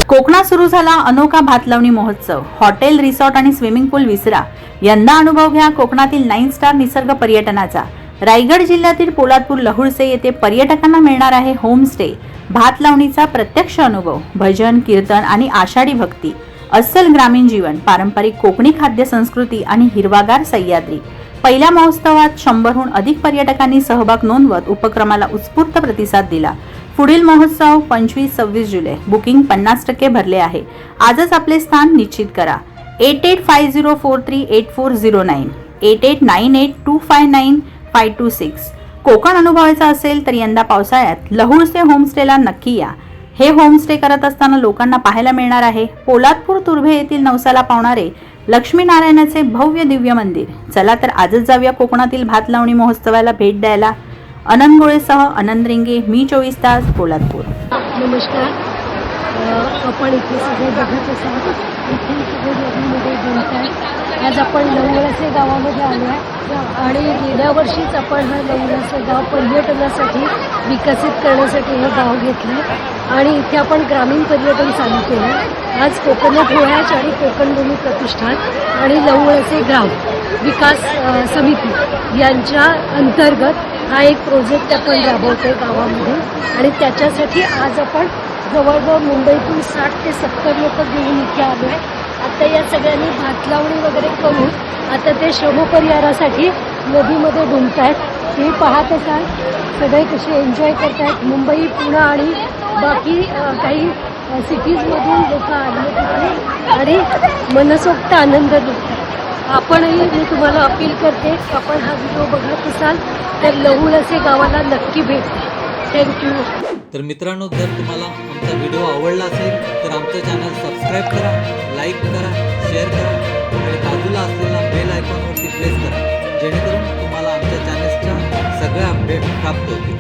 कोकणात सुरू झाला अनोखा भात लावणी महोत्सव। हॉटेल, रिसॉर्ट आणि स्विमिंग पूल विसरा, यंदा अनुभव घ्या कोकणातील 9 स्टार निसर्ग पर्यटनाचा। रायगड जिल्ह्यातील पोलादपूर लहुळसे येथे पर्यटकांना मिळणार आहे होमस्टे। भात लावणीचा प्रत्यक्ष अनुभव, भजन, कीर्तन आणि आषाढी भक्ती, अस्सल ग्रामीण जीवन, पारंपरिक कोकणी खाद्य संस्कृती आणि हिरवागार सह्याद्री। पहिल्या महोत्सवात 100हून अधिक पर्यटकांनी सहभाग नोंदवत उपक्रमाला उत्स्फूर्त प्रतिसाद दिला। पुढील महोत्सव 25-26 जुलै। बुकिंग 50% भरले आहे। आजच आपले स्थान निश्चित करा। 8850438409, 8898259526। कोकण अनुभवायचा असेल तर यंदा पावसाळ्यात लहुळसे होमस्टेला नक्की या। हे होमस्टे करत असताना लोकांना पाहायला मिळणार आहे पोलादपूर तुर्भे येथील नवसाला पावणारे लक्ष्मीनारायणाचे भव्य दिव्य मंदिर। चला तर आजच जाऊया कोकणातील भात लावणी महोत्सवाला भेट द्यायला। आनंद गोळेसह आनंद रिंगे, मी 24 तास, पोलादपूर। नमस्कार। आपण इथे सगळे बघत असाल, इथे सगळे नदीमध्ये जमतात। आज आपण लवळसे गावामध्ये आलो आहे आणि गेल्या वर्षीच आपण हा लवळसे गाव पर्यटनासाठी विकसित करण्यासाठी हे गाव घेतलं आणि इथे आपण ग्रामीण पर्यटन चालू केलं। आज कोकणात होळ्याच आणि कोकणभूमी प्रतिष्ठान आणि लवळसे गाव विकास समिती यांच्या अंतर्गत हा एक प्रोजेक्ट आपण राबवतोय गावामध्ये आणि त्याच्यासाठी आज आपण जवळजवळ मुंबईतून 60 ते 70 लोक घेऊन इथे आलो आहे। आता या सगळ्यांनी भात लावणी वगैरे करून आता ते श्रमपरिहारासाठी नदीमध्ये डुंबत आहेत। ते पाहत असाल सगळे कसे एन्जॉय करत आहेत। मुंबई, पुणे आणि बाकी काही सिटीजमधून लोक आले तिथे आणि मनसोक्त आनंद लुटतात। आपणही मी तुम्हाला अपील करते आपण हा व्हिडिओ बघत असाल तर लहुळसे गावाला नक्की भेट द्या। थँक्यू। तर मित्रांनो, जर तुम्हाला आमचा व्हिडिओ आवडला असेल तर आमचं चॅनल सबस्क्राईब करा, लाईक करा, शेअर करा आणि बाजूला असलेला बेल आयकॉनवरती प्रेस करा, जेणेकरून तुम्हाला आमच्या चॅनलच्या सगळ्या अपडेट प्राप्त होतील।